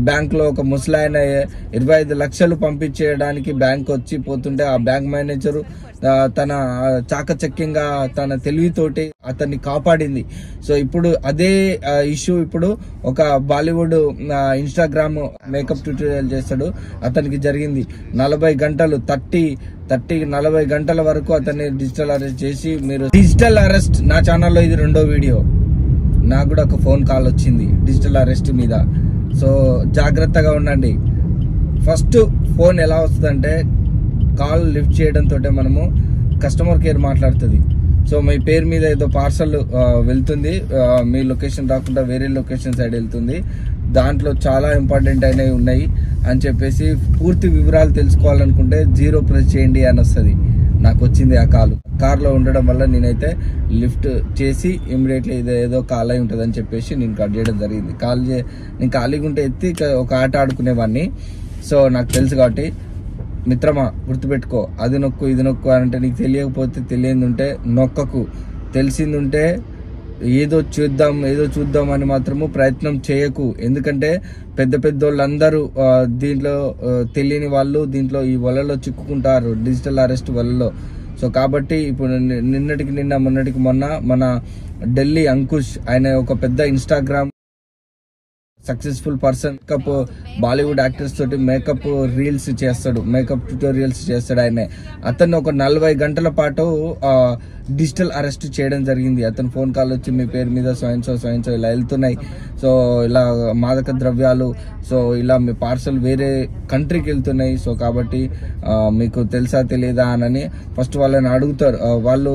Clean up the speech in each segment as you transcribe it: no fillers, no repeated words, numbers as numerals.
Bank లో ఒక ముసలాయన 25 లక్షలు పంపించేయడానికి బ్యాంక్ వచ్చి పోతుంటే ఆ బ్యాంక్ మేనేజర్ తన చాకచక్యంగా తన తెలివితోటి అతన్ని కాపాడింది. సో ఇప్పుడు అదే ఇష్యూ ఇప్పుడు ఒక బాలీవుడ్ ఇన్స్టాగ్రామ్ మేకప్ ట్యూటోరియల్ చేస్తాడు, అతనికి జరిగింది. 40 గంటలు 40 గంటల వరకు అతన్ని డిజిటల్ అరెస్ట్ చేసి, మీరు డిజిటల్ అరెస్ట్ నా ఛానల్లో ఇది 2వ వీడియో. నాకు కూడా ఒక ఫోన్ కాల్ వచ్చింది డిజిటల్ అరెస్ట్ మీద. సో జాగ్రత్తగా ఉండండి. ఫస్ట్ ఫోన్ ఎలా వస్తుందంటే, కాల్ లిఫ్ట్ చేయడంతో మనము కస్టమర్ కేర్ మాట్లాడుతుంది. సో మీ పేరు మీద ఏదో పార్సల్ వెళ్తుంది, మీ లొకేషన్ రాకుండా వేరే లొకేషన్ సైడ్ వెళ్తుంది, దాంట్లో చాలా ఇంపార్టెంట్ అయినవి ఉన్నాయి అని చెప్పేసి పూర్తి వివరాలు తెలుసుకోవాలనుకుంటే 0 ప్రెస్ చేయండి అని వస్తుంది. నాకు వచ్చింది ఆ కార్లో ఉండడం వల్ల నేనైతే లిఫ్ట్ చేసి ఇమ్మీడియట్లీ ఏదో కాల్ అయి ఉంటుంది అని చెప్పేసి నేను కట్ చేయడం జరిగింది. నేను ఖాళీగా ఉంటే ఎత్తి ఒక ఆట ఆడుకునేవాడిని. సో నాకు తెలుసు కాబట్టి మిత్రమా గుర్తుపెట్టుకో, అది నొక్కు ఇది నొక్కు అంటే నీకు తెలియకపోతే తెలియదు ఉంటే నొక్కకు, తెలిసిందుంటే ఏదో చూద్దాం అని మాత్రము ప్రయత్నం చేయకు. ఎందుకంటే పెద్ద వాళ్ళందరూ దీంట్లో తెలియని వాళ్ళు దీంట్లో ఈ వలలో చిక్కుకుంటారు, డిజిటల్ అరెస్ట్ వలలో. సో కాబట్టి ఇప్పుడు నిన్నటికి నిన్న మొన్నటికి మొన్న మన ఢిల్లీ అంకుష్, ఆయన ఒక పెద్ద Instagram successful person, makeup Bollywood actors తోటి మేకప్ రీల్స్ చేస్తాడు, మేకప్ ట్యూటోరియల్స్ చేస్తాడు. అతన్ని ఒక 40 గంటల పాటు డిజిటల్ అరెస్ట్ చేయడం జరిగింది. అతను ఫోన్ కాల్ వచ్చి మీ పేరు మీద సో ఇలా వెళ్తున్నాయి, సో ఇలా మాదక ద్రవ్యాలు, సో ఇలా మీ పార్సల్ వేరే కంట్రీకి వెళ్తున్నాయి, సో కాబట్టి మీకు తెలుసా తెలియదా అని ఫస్ట్ వాళ్ళని అడుగుతారు. వాళ్ళు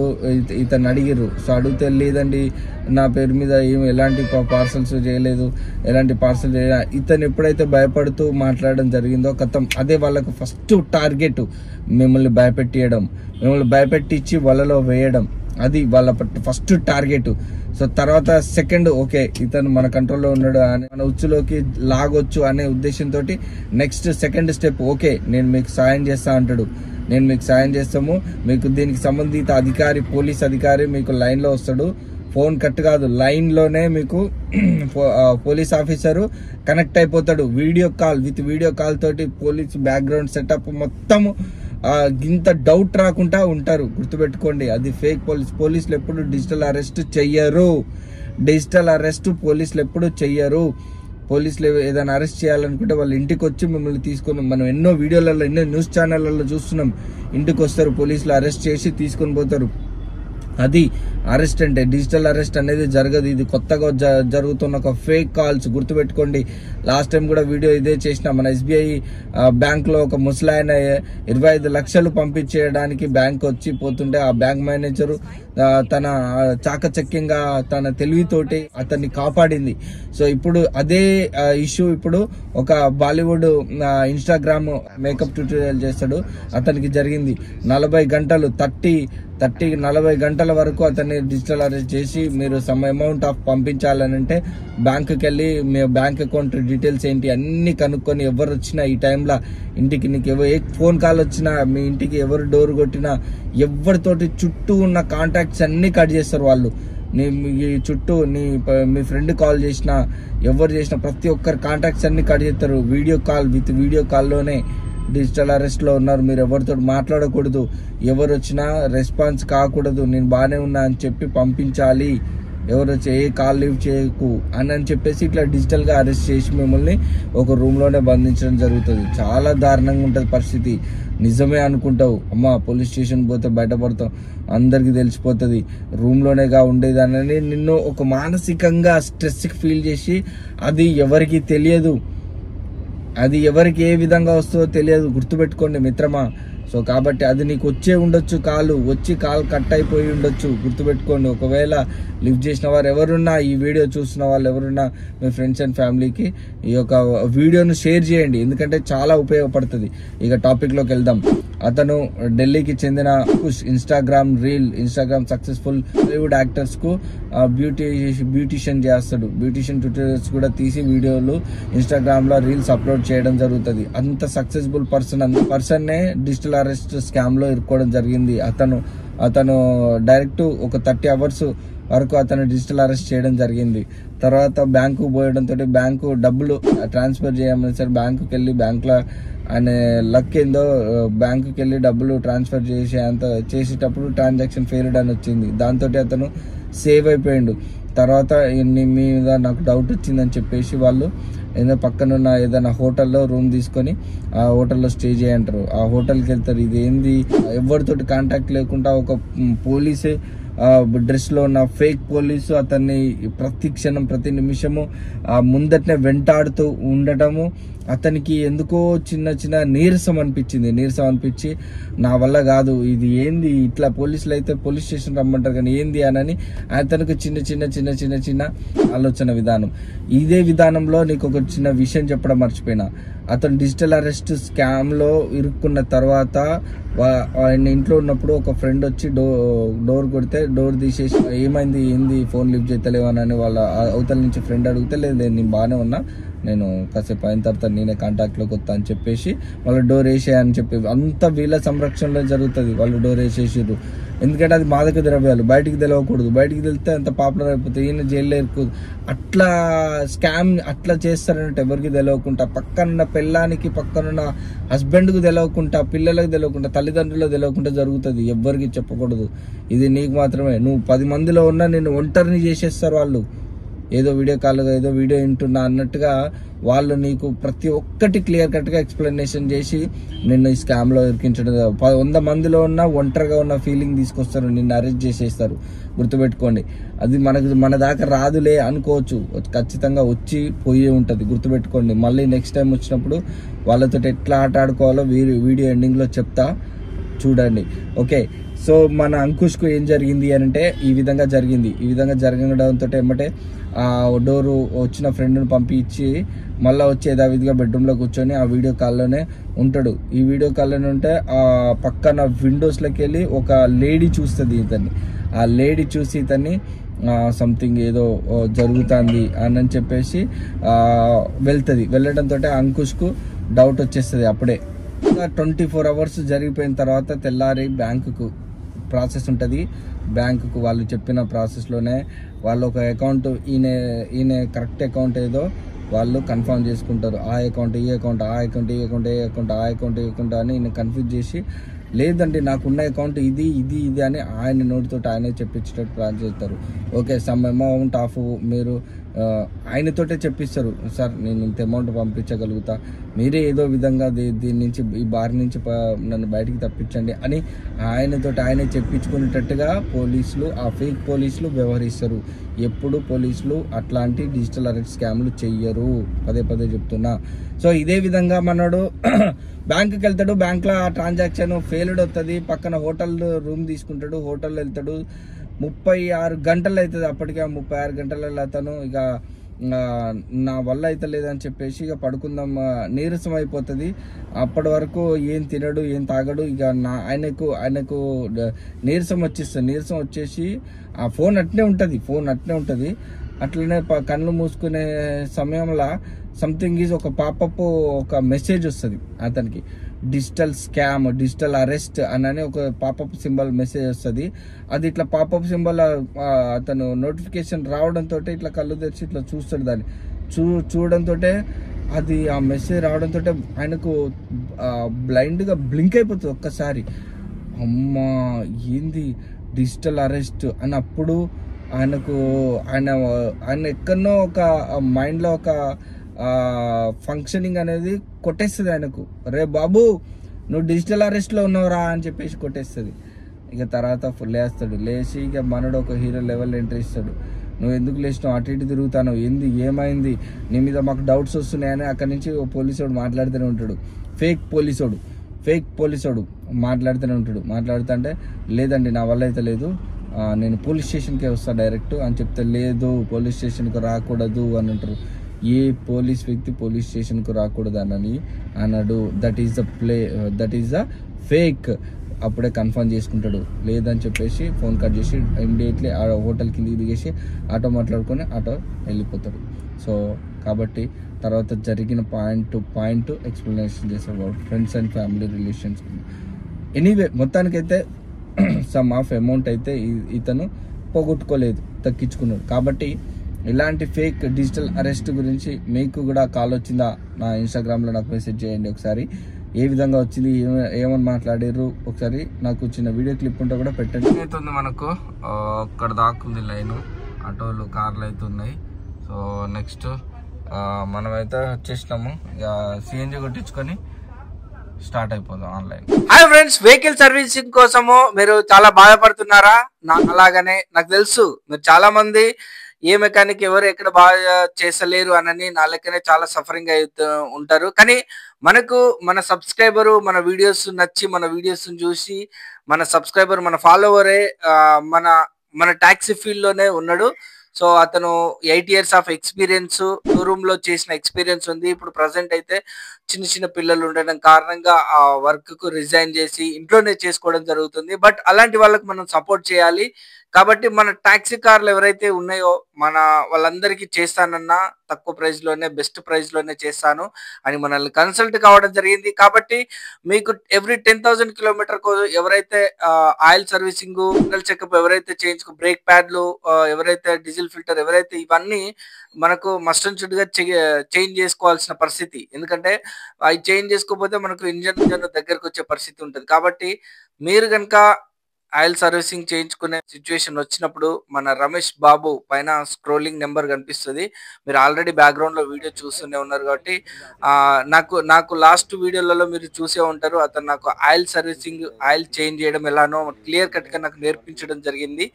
ఇతను అడిగారు. సో అడిగితే లేదండి నా పేరు మీద ఎలాంటి పార్సల్స్ చేయలేదు, ఎలాంటి పార్సల్ చేయలేదు. ఇతను ఎప్పుడైతే భయపడుతూ మాట్లాడడం జరిగిందో కథం, అదే వాళ్ళకు ఫస్ట్ టార్గెట్, మిమ్మల్ని భయపెట్టించి వలలో వేయడం, అది వాళ్ళ ఫస్ట్ టార్గెట్. సో తర్వాత సెకండ్, ఓకే ఇతను మన కంట్రోల్లో ఉన్నాడు అని మన ఉచ్చులోకి లాగొచ్చు అనే ఉద్దేశంతో నెక్స్ట్ సెకండ్ స్టెప్, ఓకే నేను మీకు సాయం చేస్తా అంటాడు. నేను మీకు సాయం చేస్తాము, మీకు దీనికి సంబంధిత అధికారి, పోలీస్ అధికారి మీకు లైన్లో వస్తాడు. ఫోన్ కట్ కాదు, లైన్లోనే మీకు పోలీస్ ఆఫీసరు కనెక్ట్ అయిపోతాడు. వీడియో కాల్ తోటి పోలీస్ బ్యాక్గ్రౌండ్ సెటప్ మొత్తము ఇంత డౌట్ రాకుండా ఉంటారు. గుర్తుపెట్టుకోండి, అది ఫేక్ పోలీసులు ఎప్పుడు డిజిటల్ అరెస్ట్ చెయ్యరు. పోలీసులు ఏదైనా అరెస్ట్ చేయాలనుకుంటే వాళ్ళ ఇంటికి వచ్చి మిమ్మల్ని తీసుకొని, మనం ఎన్నో వీడియోలలో ఎన్నో న్యూస్ ఛానళ్లలో చూస్తున్నాం, ఇంటికి వస్తారు పోలీసులు, అరెస్ట్ చేసి తీసుకొని పోతారు. అది అరెస్ట్ అంటే. డిజిటల్ అరెస్ట్ అనేది జరగదు, ఇది కొత్తగా జరుగుతున్న ఒక ఫేక్ కాల్స్. గుర్తుపెట్టుకోండి, లాస్ట్ టైం కూడా వీడియో ఇదే చేసిన. మన SBI బ్యాంక్ లో ఒక ముసలాయన 25 లక్షలు పంపించేయడానికి బ్యాంక్ వచ్చి పోతుంటే ఆ బ్యాంక్ మేనేజర్ తన చాకచక్యంగా తన తెలివితోటి అతన్ని కాపాడింది. సో ఇప్పుడు అదే ఇష్యూ ఇప్పుడు ఒక బాలీవుడ్ ఇన్స్టాగ్రామ్ మేకప్ ట్యూటోరియల్ చేస్తాడు, అతనికి జరిగింది. 40 గంటలు 40 గంటల వరకు అతన్ని డిజిటల్ అరెస్ట్ చేసి, మీరు సమ్ అమౌంట్ ఆఫ్ పంపించాలని అంటే బ్యాంకుకి వెళ్ళి మీ బ్యాంక్ అకౌంట్ డీటెయిల్స్ ఏంటి అన్ని కనుక్కొని, ఎవరు వచ్చినా ఈ టైంలో ఇంటికి, నీకు ఏ ఫోన్ కాల్ వచ్చినా, మీ ఇంటికి ఎవరు డోర్ కొట్టినా, ఎవరితోటి చుట్టూ ఉన్న కాంటాక్ట్స్ అన్ని కట్ చేస్తారు వాళ్ళు. మీ చుట్టూ మీ ఫ్రెండ్ కాల్ చేసినా, ఎవరు చేసినా ప్రతి ఒక్కరి కాంటాక్ట్స్ అన్ని కట్ చేస్తారు. వీడియో కాల్లోనే డిజిటల్ అరెస్ట్ లో ఉన్నారు. మీరు ఎవరితో మాట్లాడకూడదు, ఎవరు వచ్చినా రెస్పాన్స్ కాకూడదు, నేను బాగానే ఉన్నా అని చెప్పి పంపించాలి, ఎవరు వచ్చి ఏ కాల్ లీవ్ చేయకు అని చెప్పేసి ఇట్లా డిజిటల్ గా అరెస్ట్ చేసి మిమ్మల్ని ఒక రూమ్ లోనే బంధించడం జరుగుతుంది. చాలా దారుణంగా ఉంటది పరిస్థితి. నిజమే అనుకుంటావు, అమ్మా పోలీస్ స్టేషన్ పోతే బయటపడతాం, అందరికి తెలిసిపోతుంది, రూమ్ లోనేగా ఉండేదానని నిన్ను ఒక మానసికంగా స్ట్రెస్ ఫీల్ చేసి, అది ఎవరికి తెలియదు, అది ఎవరికి ఏ విధంగా వస్తుందో తెలియదు. గుర్తుపెట్టుకోండి మిత్రమా. సో కాబట్టి అది నీకు వచ్చే ఉండొచ్చు, కాల్ కట్ అయిపోయి ఉండొచ్చు. గుర్తుపెట్టుకోండి, ఒకవేళ లిఫ్ట్ చేసిన వారు ఎవరున్నా, ఈ వీడియో చూసిన వాళ్ళు ఎవరున్నా, మీ ఫ్రెండ్స్ అండ్ ఫ్యామిలీకి ఈ యొక్క వీడియోను షేర్ చేయండి, ఎందుకంటే చాలా ఉపయోగపడుతుంది. ఇక టాపిక్ లోకి వెళ్దాం. అతను ఢిల్లీకి చెందిన ఇన్స్టాగ్రామ్ సక్సెస్ఫుల్ బాలీవుడ్ యాక్టర్స్ కు బ్యూటిషియన్ చేస్తాడు. బ్యూటిషియన్ ట్యూటోరియల్స్ కూడా తీసి వీడియోలు ఇన్స్టాగ్రామ్ లో రీల్స్ అప్లోడ్ చేయడం జరుగుతుంది. అంత సక్సెస్ఫుల్ పర్సన్ నే డిజిటల్ అరెస్ట్ స్కామ్ లో ఇరుక్కోవడం జరిగింది. అతను డైరెక్ట్ ఒక 30 hours వరకు అతను డిజిటల్ అరెస్ట్ చేయడం జరిగింది. తర్వాత బ్యాంకు పోయడంతో బ్యాంకు డబ్బులు ట్రాన్స్ఫర్ చేయమని సార్ బ్యాంకుకి వెళ్ళి బ్యాంకులో ఆయన లక్ ఏందో బ్యాంకుకి వెళ్ళి డబ్బులు ట్రాన్స్ఫర్ చేసేటప్పుడు ట్రాన్సాక్షన్ ఫెయిల్డ్ అని వచ్చింది. దాంతో అతను సేవ్ అయిపోయిండు. తర్వాత నీ మీద నాకు డౌట్ వచ్చిందని చెప్పేసి వాళ్ళు ఏదో పక్కనున్న ఏదైనా హోటల్లో రూమ్ తీసుకొని ఆ హోటల్లో స్టే చేయంటారు. ఆ హోటల్కి వెళ్తారు. ఇది ఏంది, ఎవరితోటి కాంటాక్ట్ లేకుండా ఒక పోలీసే డ్రెస్లో ఉన్న ఫేక్ పోలీసు అతన్ని ప్రతి క్షణం ప్రతి నిమిషము ముందటనే వెంటాడుతూ ఉండటము అతనికి ఎందుకో చిన్న నీరసం అనిపించి నా వల్ల కాదు, ఇది ఏంది ఇట్లా పోలీసులు అయితే పోలీస్ స్టేషన్ రమ్మంటారు కానీ ఏంది అని అతనికి చిన్న ఆలోచన విధానం. ఇదే విధానంలో నీకు ఒక చిన్న విషయం చెప్పడం మర్చిపోయినా, అతను డిజిటల్ అరెస్ట్ స్కామ్ లో ఇరుక్కున్న తర్వాత ఆయన ఇంట్లో ఉన్నప్పుడు ఒక ఫ్రెండ్ వచ్చి డోర్ కొడితే డోర్ తీసేసి ఏమైంది ఏంది ఫోన్ లిఫ్ట్ చేస్తలేవు అని వాళ్ళ అవతల నుంచి ఫ్రెండ్ అడిగితే లేదు నేను బాగానే ఉన్నా, నేను కాసేపు అయిన తర్వాత నేనే కాంటాక్ట్లోకి వస్తా అని చెప్పేసి వాళ్ళు డోర్ వేసేయని చెప్పి అంత వీళ్ళ సంరక్షణలో జరుగుతుంది. వాళ్ళు డోర్ వేసేసారు. ఎందుకంటే అది మాదక ద్రవ్యాలు, బయటికి తెలియకూడదు. బయటికి తెలిస్తే అంత పాపులర్ అయిపోతుంది, ఈయన జైల్లో ఇరుకు. అట్లా స్కామ్ అట్లా చేస్తారంటే ఎవరికి తెలియకుండా, పక్కనున్న పెళ్ళానికి పక్కనున్న హస్బెండ్కు తెలియకుండా, పిల్లలకు తెలియకుండా, తల్లిదండ్రులకు తెలియకుండా జరుగుతుంది. ఎవ్వరికి చెప్పకూడదు. ఇది నీకు మాత్రమే. నువ్వు 10 మందిలో ఉన్నా నిన్ను ఒంటరిని చేసేస్తారు వాళ్ళు. ఏదో వీడియో కాల్గా ఏదో వీడియో వింటున్నా అన్నట్టుగా వాళ్ళు నీకు ప్రతి ఒక్కటి క్లియర్ కట్గా ఎక్స్ప్లెనేషన్ చేసి నిన్ను ఈ స్కామ్లో ఇరికించడం. 100 మందిలో ఉన్న ఒంటరిగా ఉన్న ఫీలింగ్ తీసుకొస్తారు, నిన్ను అరెస్ట్ చేసేస్తారు. గుర్తుపెట్టుకోండి. అది మన దాకా రాదులే అనుకోవచ్చు, ఖచ్చితంగా వచ్చి పోయే ఉంటుంది. గుర్తుపెట్టుకోండి. మళ్ళీ నెక్స్ట్ టైం వచ్చినప్పుడు వాళ్ళతో ఎట్లా ఆట ఆడుకోవాలో వీడియో ఎండింగ్లో చెప్తా, చూడండి. ఓకే, సో మన అంకుష్కు ఏం జరిగింది అని అంటే ఈ విధంగా జరగడంతో ఏమంటే ఆ డోరు వచ్చిన ఫ్రెండ్ని పంపించి మళ్ళీ వచ్చి యథావిధిగా బెడ్రూమ్లో కూర్చొని ఆ వీడియో కాల్లోనే ఉంటాడు. ఈ వీడియో కాల్లోనే ఉంటే ఆ పక్కన విండోస్లోకి వెళ్ళి ఒక లేడీ చూస్తుంది ఇతన్ని. ఆ లేడీ చూసి ఇతన్ని సంథింగ్ ఏదో జరుగుతుంది అని చెప్పేసి వెళ్ళడంతో అంకుష్కు డౌట్ వచ్చేస్తుంది. అప్పుడే 24 అవర్స్ జరిగిపోయిన తర్వాత తెల్లారి బ్యాంకుకు ప్రాసెస్ ఉంటుంది. బ్యాంకుకు వాళ్ళు చెప్పిన ప్రాసెస్లోనే వాళ్ళు ఒక అకౌంట్ ఈయన కరెక్ట్ అకౌంట్ ఏదో వాళ్ళు కన్ఫర్మ్ చేసుకుంటారు. ఆ అకౌంట్ ఈ అకౌంట్, ఆ అకౌంట్ ఈ అకౌంట్, ఏ అకౌంట్ ఆ అకౌంట్ ఈ అకౌంట్ అని ఈయన కన్ఫ్యూజ్ చేసి లేదండి నాకున్న అకౌంట్ ఇది అని ఆయన నోటితో ఆయనే చెప్పించేటట్టు ప్లాన్ చేస్తారు. ఓకే, సమ్ అమౌంట్ ఆఫ్ మీరు ఆయనతోటే చెప్పిస్తారు. సార్ నేను ఇంత అమౌంట్ పంపించగలుగుతా, మీరే ఏదో విధంగా దీని నుంచి ఈ బారి నుంచి నన్ను బయటికి తప్పించండి అని ఆయనే చెప్పించుకునేటట్టుగా పోలీసులు, ఆ ఫేక్ పోలీసులు వ్యవహరిస్తారు. ఎప్పుడు పోలీసులు అట్లాంటి డిజిటల్ అరెస్ట్ స్కామ్లు చెయ్యరు, పదే చెప్తున్నా. సో ఇదే విధంగా మనడు బ్యాంకుకి వెళ్తాడు, బ్యాంక్లో ట్రాన్సాక్షన్ ఫెయిల్డ్ అవుతుంది. పక్కన హోటల్ రూమ్ తీసుకుంటాడు, హోటల్లో వెళ్తాడు. 36 గంటలు అవుతుంది. అప్పటికే 36 గంటలలో అతను ఇక నా వల్ల అయితే లేదని చెప్పేసి ఇక పడుకుందాం, నీరసం అయిపోతుంది. అప్పటి వరకు ఏం తినడు, ఏం తాగడు. ఇక ఆయనకు నీరసం వచ్చేసి ఆ ఫోన్ అట్నే ఉంటుంది. అట్లనే కళ్ళు మూసుకునే సమయంలో సంథింగ్ ఈజ్ ఒక పాపప్ ఒక మెసేజ్ వస్తుంది అతనికి. డిజిటల్ స్కామ్, డిజిటల్ అరెస్ట్ అని ఒక పాపప్ సింబల్ మెసేజ్ వస్తుంది. అది ఇట్లా పాపప్ సింబల్ అతను నోటిఫికేషన్ రావడంతో ఇట్లా కళ్ళు తెరిచి ఇట్లా చూస్తాడు. దాన్ని చూడడంతో అది ఆ మెసేజ్ రావడంతో ఆయనకు బ్లైండ్గా బ్లింక్ అయిపోతుంది ఒక్కసారి. అమ్మా ఏంది డిజిటల్ అరెస్ట్ అన్నప్పుడు ఆయన ఎక్కడనో ఒక మైండ్లో ఒక ఫంక్షనింగ్ అనేది కొట్టేస్తుంది ఆయనకు. రే బాబు నువ్వు డిజిటల్ అరెస్ట్లో ఉన్నావురా అని చెప్పేసి కొట్టేస్తుంది. ఇక తర్వాత లేస్తాడు. లేచి ఇక మనడు ఒక హీరో లెవెల్ ఎంట్రీ ఇస్తాడు. నువ్వు ఎందుకు లేచినావు, అటు ఇటు తిరుగుతాను, ఏమైంది, నీ మీద మాకు డౌట్స్ వస్తున్నాయని అక్కడి నుంచి పోలీసోడు మాట్లాడుతూనే ఉంటాడు. ఫేక్ పోలీసోడు మాట్లాడుతూనే ఉంటాడు. మాట్లాడుతుంటే లేదండి నా వల్ల అయితే లేదు, నేను పోలీస్ స్టేషన్కే వస్తాను డైరెక్ట్ అని చెప్తే లేదు పోలీస్ స్టేషన్కి రాకూడదు అని అంటారు. ఏ పోలీస్ వ్యక్తి పోలీస్ స్టేషన్కు రాకూడదు అన్నాడు. That is the fake. అప్పుడే కన్ఫర్మ్ చేసుకుంటాడు. లేదని చెప్పేసి ఫోన్ కట్ చేసి ఇమ్మీడియట్లీ ఆ హోటల్ కిందికి దిగేసి ఆటో మాట్లాడుకొని ఆటో వెళ్ళిపోతాడు. సో కాబట్టి తర్వాత జరిగిన పాయింట్ ఎక్స్ప్లెనేషన్ చేస్తాడు friends and family relations. Anyway మొత్తానికైతే సమ్ ఆఫ్ అమౌంట్ అయితే ఇతను పోగొట్టుకోలేదు. దక్కించుకున్నాడు. కాబట్టి ఇలాంటి ఫేక్ డిజిటల్ అరెస్ట్ గురించి మీకు కూడా కాల్ వచ్చిందా? నా ఇన్స్టాగ్రామ్లో నాకు మెసేజ్ చేయండి. ఒకసారి ఏ విధంగా వచ్చింది, ఏమని మాట్లాడారు ఒకసారి నాకు చిన్న వీడియో క్లిప్ ఉంటే కూడా పెట్టండి. అవుతుంది మనకు అక్కడ దాకుంది లైన్, ఆటోలు కార్లు అయితే ఉన్నాయి. సో నెక్స్ట్ మనమైతే వచ్చేసినాము, ఇక సిఎన్జి కొట్టించుకొని స్టార్ట్ అయిపోదాం online. Hi friends, vehicle servicing కోసము మీరు చాలా బాధపడుతున్నారా? అలాగనే నాకు తెలుసు మీరు చాలా మంది ఏ మెకానిక్ ఎవరు ఎక్కడ బాగా చేసలేరు అని నా లెక్కనే చాలా సఫరింగ్ అవుతూ ఉంటారు. కానీ మనకు మన సబ్స్క్రైబరు మన వీడియోస్ నచ్చి మన వీడియోస్ చూసి మన సబ్స్క్రైబర్ మన ఫాలోవరే మన మన టాక్సీ ఫీల్డ్ లోనే ఉన్నాడు. సో అతను 8 years ఆఫ్ ఎక్స్పీరియన్స్, షోరూమ్ లో చేసిన ఎక్స్పీరియన్స్ ఉంది. ఇప్పుడు ప్రజెంట్ అయితే చిన్న చిన్న పిల్లలు ఉండడం కారణంగా ఆ వర్క్ కు రిజైన్ చేసి ఇంట్లోనే చేసుకోవడం జరుగుతుంది. బట్ అలాంటి వాళ్ళకి మనం సపోర్ట్ చేయాలి. కాబట్టి మన టాక్సీ కార్లు ఎవరైతే ఉన్నాయో మన వాళ్ళందరికీ చేస్తానన్నా తక్కువ ప్రైస్ లోనే, బెస్ట్ ప్రైస్ లోనే చేస్తాను అని మనల్ని కన్సల్ట్ కావడం జరిగింది. కాబట్టి మీకు ఎవ్రీ 10,000 kilometer ఎవరైతే ఆయిల్ సర్వీసింగ్, చెకప్ ఎవరైతే చేయించుకో, బ్రేక్ ప్యాడ్లు ఎవరైతే, డీజిల్ ఫిల్టర్ ఎవరైతే, ఇవన్నీ మనకు మస్ట్ అండ్ షుడ్ గా చేంజ్ చేసుకోవాల్సిన పరిస్థితి. ఎందుకంటే అవి చేంజ్ చేసుకోకపోతే మనకు ఇంజన్ దగ్గరకు వచ్చే పరిస్థితి ఉంటుంది. కాబట్టి మీరు కనుక ఆయిల్ సర్వీసింగ్ చేయించుకునే సిచ్యువేషన్ వచ్చినప్పుడు మన రమేష్ బాబు పైన స్క్రోలింగ్ నెంబర్ కనిపిస్తుంది. మీరు ఆల్రెడీ బ్యాక్గ్రౌండ్ లో వీడియో చూస్తూనే ఉన్నారు. కాబట్టి నాకు లాస్ట్ వీడియోలలో మీరు చూసే ఉంటారు. అతను నాకు ఆయిల్ సర్వీసింగ్, ఆయిల్ చేంజ్ చేయడం ఎలానో క్లియర్ కట్ గా నాకు నేర్పించడం జరిగింది.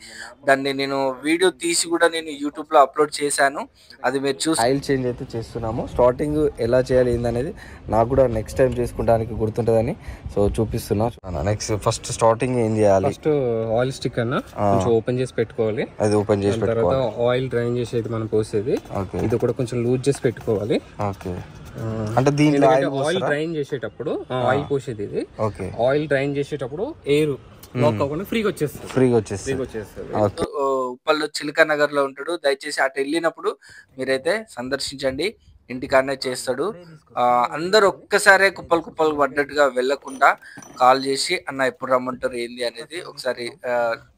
దాన్ని నేను వీడియో తీసి కూడా నేను యూట్యూబ్ లో అప్లోడ్ చేశాను. అది మీరు చూసి ఆయిల్ చేంజ్ అయితే చేస్తున్నాము. స్టార్టింగ్ ఎలా చేయాలి ఏందనేది నాకు కూడా నెక్స్ట్ టైం చేసుకుంటానికి గుర్తుంటుందని సో చూపిస్తున్నా. నెక్స్ట్ ఫస్ట్ స్టార్టింగ్ ఏం చేయాలి? ఆయిల్ స్టిక్ అన్న కొంచెం ఓపెన్ చేసి పెట్టుకోవాలి. అది ఓపెన్ చేసి తర్వాత ఆయిల్ డ్రైన్ చేసేది మనం పోసేది, ఇది కూడా కొంచెం లూజ్ చేసి పెట్టుకోవాలి. అంటే దీంట్లో ఆయిల్ డ్రైన్ చేసేటప్పుడు ఆయిల్ పోసేది, ఇది ఆయిల్ డ్రైన్ చేసేటప్పుడు ఎయిర్ లాక్ అవ్వకుండా ఫ్రీగా వచ్చేస్తుంది. ఉప్పల్లో చిలక నగర్ లో ఉంటాడు. దయచేసి అటు వెళ్ళినప్పుడు మీరైతే సందర్శించండి. ఇంటికాడనే చేస్తాడు. అందరు ఒక్కసారే కుప్పలు పడ్డట్టుగా వెళ్ళకుండా కాల్ చేసి అన్న ఎప్పుడు రమ్మంటారు ఏంది అనేది ఒకసారి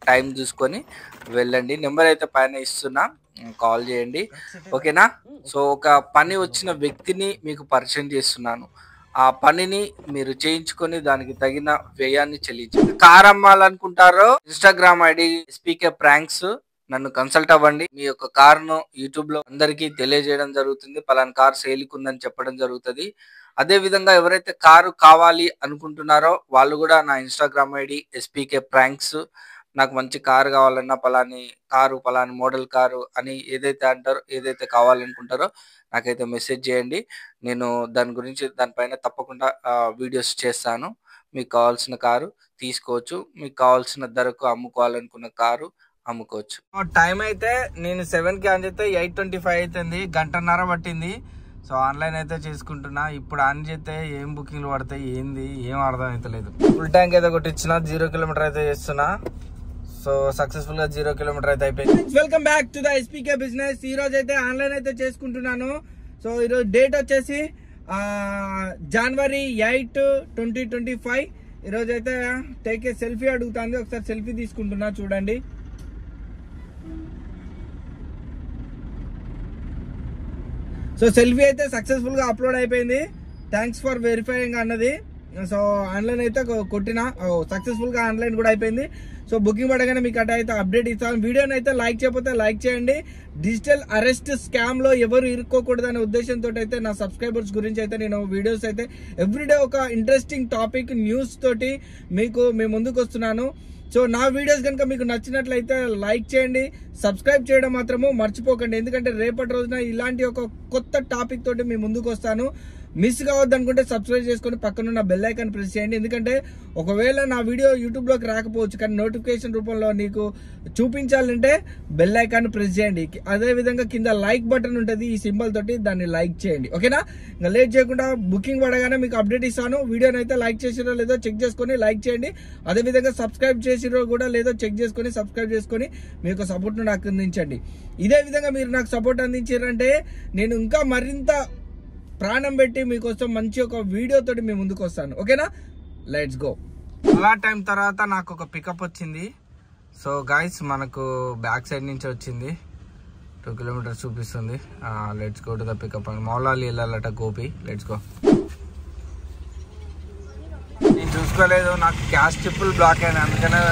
టైం చూసుకొని వెళ్ళండి. నెంబర్ అయితే పైన ఇస్తున్నా, కాల్ చేయండి. ఓకేనా? సో ఒక పని వచ్చిన వ్యక్తిని మీకు పరిచయం చేస్తున్నాను. ఆ పనిని మీరు చేయించుకొని దానికి తగిన వ్యయాన్ని చెల్లించండి. కార్ అమ్మాలనుకుంటారో ఇన్స్టాగ్రామ్ ఐడి SPK ప్రాంక్స్, నన్ను కన్సల్ట్ అవ్వండి. మీ యొక్క కారును యూట్యూబ్ లో అందరికీ తెలియజేయడం జరుగుతుంది. పలానా కార్ సేల్కి ఉందని చెప్పడం జరుగుతుంది. అదే విధంగా ఎవరైతే కారు కావాలి అనుకుంటున్నారో వాళ్ళు కూడా నా ఇన్స్టాగ్రామ్ ఐడి SPK ప్రాంక్స్, నాకు మంచి కారు కావాలన్నా పలాని కారు, పలాని మోడల్ కారు అని ఏదైతే అంటారో, ఏదైతే కావాలనుకుంటారో నాకైతే మెసేజ్ చేయండి. నేను దాని గురించి దానిపైన తప్పకుండా వీడియోస్ చేస్తాను. మీకు కావాల్సిన కారు తీసుకోవచ్చు. మీకు కావాల్సిన ధరకు అమ్ముకోవాలనుకున్న కారు అమ్ముకోవచ్చు. టైం అయితే నేను 7కి ఆన్ చేస్తే 8:25 అవుతుంది. గంటన్నర పట్టింది. సో ఆన్లైన్ అయితే చేసుకుంటున్నా. ఇప్పుడు ఆన్ చేస్తే ఏం బుకింగ్లు పడతాయి ఏంది ఏం అర్థం అవుతలేదు. ఫుల్ ట్యాంక్ అయితే కొట్టించిన, 0 kilometer అయితే చేస్తున్నా. సో సక్సెస్ఫుల్ గా 0 kilometer అయితే అయిపోయింది. Welcome back to the SPK business. ఈ రోజు అయితే ఆన్లైన్ అయితే చేసుకుంటున్నాను. సో ఈరోజు డేట్ వచ్చేసి January 8, 2025. ఈరోజు అయితే టేక్ ఏ సెల్ఫీ అడుగుతుంది. ఒకసారి సెల్ఫీ తీసుకుంటున్నా, చూడండి. సో సెల్ఫీ అయితే సక్సెస్ఫుల్ గా అప్లోడ్ అయిపోయింది. థ్యాంక్స్ ఫర్ వెరిఫైయింగ్ అన్నది. సో ఆన్లైన్ అయితే కొట్టిన, సక్సెస్ఫుల్ గా ఆన్లైన్ కూడా అయిపోయింది. సో బుకింగ్ పడగానే మీకు అటు అయితే అప్డేట్ ఇస్తాను. వీడియోని అయితే లైక్ చేయకపోతే లైక్ చేయండి. డిజిటల్ అరెస్ట్ స్కామ్ లో ఎవరు ఇరుక్కోకూడదనే ఉద్దేశంతో అయితే నా సబ్స్క్రైబర్స్ గురించి అయితే నేను వీడియోస్ అయితే ఎవ్రీడే ఒక ఇంట్రెస్టింగ్ టాపిక్, న్యూస్ తోటి మీకు మేము ముందుకు వస్తున్నాను. సో నా వీడియోస్ కనుక మీకు నచ్చినట్లయితే లైక్ చేయండి, సబ్స్క్రైబ్ చేయడం మాత్రము మర్చిపోకండి. ఎందుకంటే రేపటి రోజున ఇలాంటి ఒక కొత్త టాపిక్ తోటి మీ ముందుకు వస్తాను. మిస్ కావద్దు అనుకుంటే సబ్స్క్రైబ్ చేసుకొని పక్కనున్న బెల్ ఐకాన్ ప్రెస్ చేయండి. ఎందుకంటే ఒకవేళ నా వీడియో యూట్యూబ్ లోకి రాకపోవచ్చు, కానీ నోటిఫికేషన్ రూపంలో నీకు చూపించాలంటే బెల్ ఐకాన్ ప్రెస్ చేయండి. అదే విధంగా కింద లైక్ బటన్ ఉంటుంది, ఈ సింబల్ తోటి దాన్ని లైక్ చేయండి. ఓకేనా? ఇంకా లేట్ చేయకుండా బుకింగ్ పడగానే మీకు అప్డేట్ ఇస్తాను. వీడియోని అయితే లైక్ చేసిరో లేదో చెక్ చేసుకొని లైక్ చేయండి. అదే విధంగా సబ్స్క్రైబ్ చేసిరో కూడా లేదో చెక్ చేసుకొని సబ్స్క్రైబ్ చేసుకొని మీ యొక్క సపోర్ట్ నాకు అందించండి. ఇదే విధంగా మీరు నాకు సపోర్ట్ అందించారంటే నేను ఇంకా మరింత ప్రాణం పెట్టి మీకోసం మంచి ఒక వీడియో తోటి మీ ముందుకు వస్తాను. ఓకేనా? Let's go. చాలా టైం తర్వాత నాకు ఒక పికప్ వచ్చింది. సో గైస్ మనకు బ్యాక్ సైడ్ నుంచి వచ్చింది 2 కిలోమీటర్స్ చూపిస్తుంది. Let's go to the pickup point. Moulali వెళ్ళాలట గోపి. Let's go. నేను చూసుకోలేదు, నాకు క్యాష్ ట్రిపుల్ బ్లాక్ అయింది, అందుకనే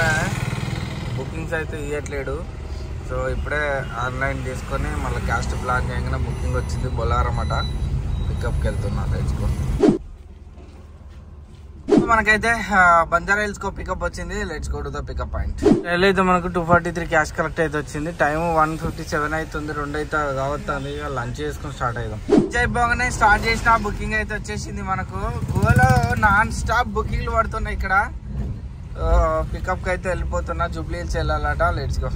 బుకింగ్స్ అయితే ఇవ్వట్లేడు. సో ఇప్పుడే ఆన్లైన్ చేసుకొని మళ్ళీ క్యాష్ ట్రిపుల్ ఆన్ చేయగానే బుకింగ్ వచ్చింది. బొలారం అట. పికప్కి వెళ్తున్నా. Let's go. మనకైతే బంజారా హిల్స్ కో పికప్ వచ్చింది. Let's go to the pickup point. అయితే మనకు 243 క్యాష్ కలెక్ట్ అయితే వచ్చింది. టైం 1:57 అవుతుంది. 2 అయితే కావస్తుంది. లంచ్ చేసుకుని స్టార్ట్ అవుదాం. లంచ్ అయిపోగానే స్టార్ట్ చేసిన బుకింగ్ అయితే వచ్చేసింది. మనకు గోలో నాన్ స్టాప్ బుకింగ్లు పడుతున్నాయి. ఇక్కడ పికప్ కి అయితే వెళ్ళిపోతున్నా. జూబ్లీ హిల్స్ వెళ్ళాలట. Let's go.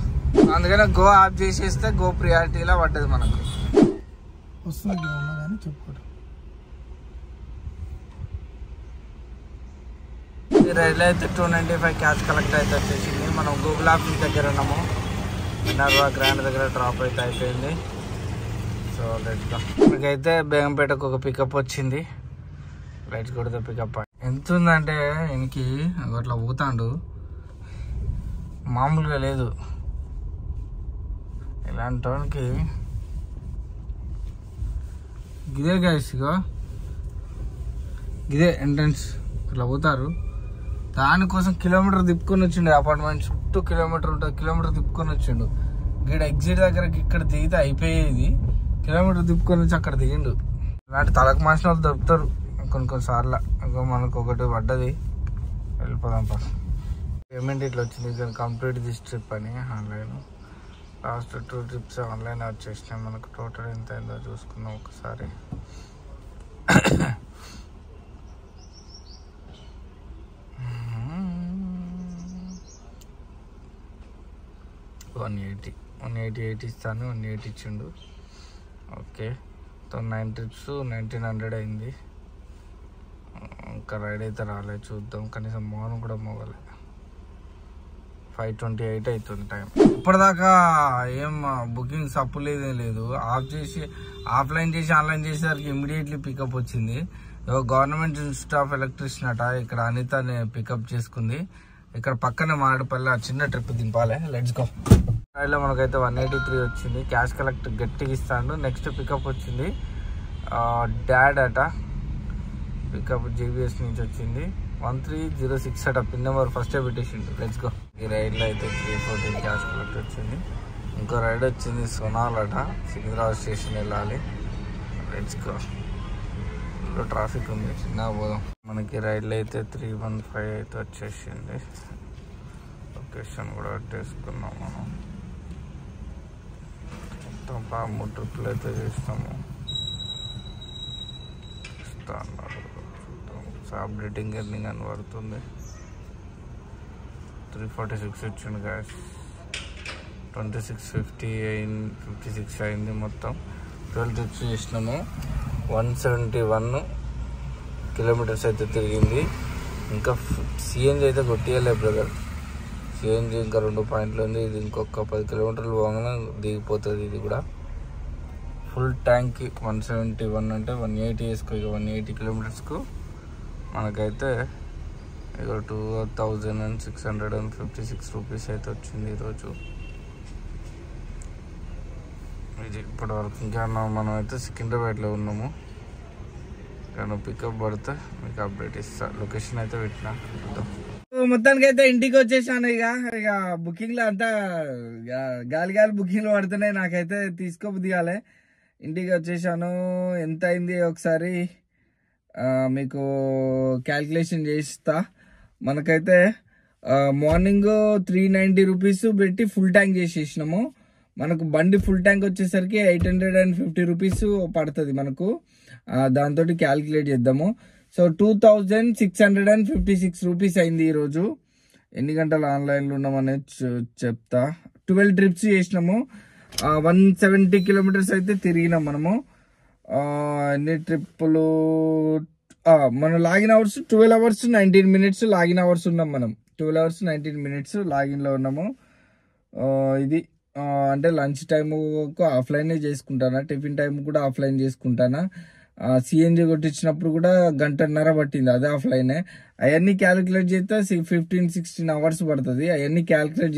అందుకనే గో ఆఫ్ చేసేస్తే గో ప్రియారిటీలా పడ్డది మనకు. రైల్లో అయితే 295 క్యాష్ కలెక్ట్ అయితే వచ్చేసింది. మనం గూగుల్ ఆఫీస్ దగ్గర ఉన్నాము. మినర్వా గ్రాండ్ దగ్గర డ్రాప్ అయితే అయిపోయింది. So let's go. మనకైతే బేగంపేటకు ఒక పికప్ వచ్చింది. Let's go to the pickup point. ఎంత ఉందంటే ఈయనకి అట్లా పోతాడు, మామూలుగా లేదు. ఇలాంటి వానికి గిదే గైస్గా గిదే ఎంట్రన్స్ ఇట్లా పోతారు. దానికోసం కిలోమీటర్ తిప్పుకొని వచ్చిండు. అపార్ట్మెంట్ చుట్టూ కిలోమీటర్ ఉంటుంది. కిలోమీటర్ తిప్పుకొని వచ్చిండు. గీడ ఎగ్జిట్ దగ్గర ఇక్కడ దిగితే అయిపోయేది. కిలోమీటర్ తిప్పుకొని వచ్చి అక్కడ దిగిండు. ఇలాంటి తలకు మాసిన వాళ్ళు దొరుకుతారు కొన్నిసార్లు. మనకు ఒకటి పడ్డది. వెళ్ళిపోదాం. పేమెంట్ ఇట్లా వచ్చింది. కంప్లీట్ దిస్ ట్రిప్ అని ఆన్లైన్. లాస్ట్ 2 ట్రిప్స్ ఆన్లైన్ వచ్చేసినాయి. మనకు టోటల్ ఎంత అయిందో చూసుకుందాం ఒకసారి. 180 ఇస్తాను. 180 ఇచ్చిండు. ఓకే. 9 ట్రిప్స్ 1900 అయింది. ఇంకా రైడ్ అయితే రాలేదు. చూద్దాం. కనీసం మోనం కూడా మోగలే. 5:28 అవుతుంది టైం. ఇప్పటిదాకా ఏం బుకింగ్స్ అప్పు లేదు. ఆఫ్లైన్ చేసి ఆన్లైన్ చేసేసరికి ఇమ్మీడియట్లీ పికప్ వచ్చింది. గవర్నమెంట్ స్టాఫ్ ఎలక్ట్రీషియన్ అట. ఇక్కడ అనిత పికప్ చేసుకుంది. ఇక్కడ పక్కనే మారేడుపల్లి చిన్న ట్రిప్ దింపాలి. Let's go. రైల్లో మనకైతే 183 వచ్చింది. క్యాష్ కలెక్ట్ గట్టిగా ఇస్తాడు. నెక్స్ట్ పికప్ వచ్చింది డాడ్ అట. పికప్ జేబీఎస్ నుంచి వచ్చింది. 1306 అట. పిన్ నెంబర్ ఫస్టే పెట్టేసిండు. Let's go. ఈ రైడ్లో అయితే 314 క్యాష్ కలెక్ట్ వచ్చింది. ఇంకో రైడ్ వచ్చింది సోనాల్ అట. సికింద్రాబాద్ స్టేషన్ వెళ్ళాలి. Let's go. ట్రాఫిక్ ఉంది. చిన్నగా పోదాం. మనకి రైడ్లో అయితే 315 అయితే వచ్చేసింది. లొకేషన్ కూడా పెట్టేసుకున్నాం మనం. మొత్తం 3 ట్రిప్లు అయితే చేస్తాము. అప్డేటింగ్ ఎర్నింగ్ అని పడుతుంది. 346 వచ్చింది గ్యాస్. 56 అయింది. మొత్తం 12 ట్రిప్స్ చేసినాము. 171 కిలోమీటర్స్ అయితే తిరిగింది. ఇంకా సిఎన్జి అయితే కొట్టియలే బ్రదర్. సిఎన్జి ఇంకా 2 పాయింట్లు ఉంది. ఇది ఇంకొక 10 కిలోమీటర్లు పోగానే దిగిపోతుంది. ఇది కూడా ఫుల్ ట్యాంక్కి 171 అంటే 180 వేసుకో. ఇక 180 కిలోమీటర్స్కు మనకైతే ఇక 2656 రూపీస్ అయితే వచ్చింది ఈరోజు. ఇది ఇప్పటి వరకు. ఇంకా మనం అయితే సికింద్రాబాద్లో ఉన్నాము. కానీ పికప్ పడితే మీకు అప్డేట్ ఇస్తా. లొకేషన్ అయితే పెట్టినా. మొత్తానికి అయితే ఇంటికి వచ్చేసాను. ఇక బుకింగ్ లో అంతా గాలి బుకింగ్లు పడుతున్నాయి. నాకైతే తీసుకోబుద్దిగాలే. ఇంటికి వచ్చేసాను. ఎంత అయింది ఒకసారి మీకు క్యాల్కులేషన్ చేస్తా. మనకైతే మార్నింగ్ 390 రూపీస్ పెట్టి ఫుల్ ట్యాంక్ చేసేసినాము. మనకు బండి ఫుల్ ట్యాంక్ వచ్చేసరికి 850 రూపీస్ పడుతుంది మనకు. దాంతో క్యాల్కులేట్ చేద్దాము. సో 2656 రూపీస్ అయింది ఈరోజు. ఎన్ని గంటలు ఆన్లైన్లో ఉన్నామనేది చెప్తా. 12 ట్రిప్స్ చేసినాము. 170 కిలోమీటర్స్ అయితే తిరిగినాం మనము. ఎన్ని ట్రిప్పులు మనం login hours 12 hours 19 minutes login hours ఉన్నాం. మనం 12 అవర్స్ 19 మినిట్స్ లాగిన్లో ఉన్నాము. ఇది అంటే లంచ్ టైం ఆఫ్లైనే చేసుకుంటానా, టిఫిన్ టైం కూడా ఆఫ్లైన్ చేసుకుంటానా. సిఎన్జి కొట్టించినప్పుడు కూడా 1.5 గంట పట్టింది, అదే ఆఫ్లైనే. అవన్నీ క్యాలిక్యులేట్ చేస్తే 15-16 అవర్స్ పడుతుంది. అవన్నీ క్యాలిక్యులేట్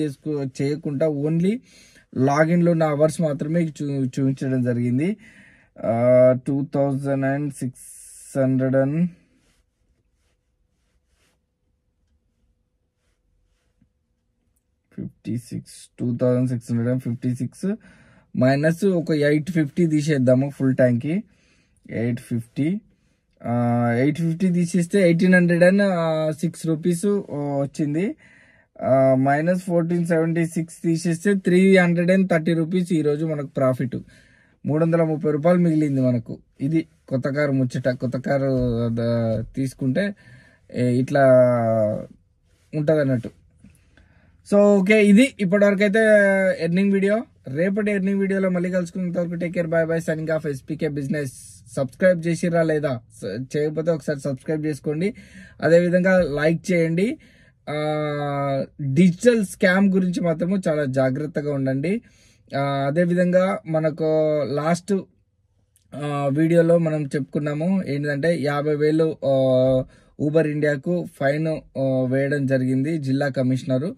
చేయకుండా ఓన్లీ లాగిన్లో ఉన్న అవర్స్ మాత్రమే చూపించడం జరిగింది. 2656 మైనస్ ఒక 850 తీసేద్దాము ఫుల్ ట్యాంక్కి. 850 తీసేస్తే 1806 రూపీస్ వచ్చింది. మైనస్ 1476 తీసేస్తే 330 రూపీస్ ఈరోజు మనకు ప్రాఫిట్. 330 రూపాయలు మిగిలింది మనకు. ఇది కొత్త కారు ముచ్చట. కొత్త కారు తీసుకుంటే ఇట్లా ఉంటుంది అన్నట్టు. సో ఓకే, ఇది ఇప్పటివరకు అయితే ఎర్నింగ్ వీడియో. రేపటి ఎర్నింగ్ వీడియోలో మళ్ళీ కలుసుకున్నంత వరకు take care, by by, signing off. ఎస్పీకే business. Subscribe చేసిరా లేదా? చేయకపోతే ఒకసారి సబ్స్క్రైబ్ చేసుకోండి. అదేవిధంగా లైక్ చేయండి. డిజిటల్ స్కామ్ గురించి మాత్రము చాలా జాగ్రత్తగా ఉండండి. అదేవిధంగా మనకు లాస్ట్ వీడియోలో మనం చెప్పుకున్నాము ఏంటంటే 50,000 ఊబర్ ఇండియాకు ఫైన్ వేయడం జరిగింది జిల్లా కమిషనరు.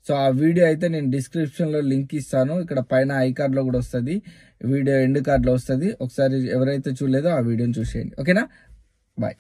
సో ఆ వీడియో అయితే నేను డిస్క్రిప్షన్లో లింక్ ఇస్తాను. ఇక్కడ పైన ఐ కార్డ్లో కూడా వస్తుంది, వీడియో ఎండ్ కార్డ్లో వస్తుంది. ఒకసారి ఎవరైతే చూడలేదో ఆ వీడియోని చూసేయండి. ఓకేనా? బాయ్.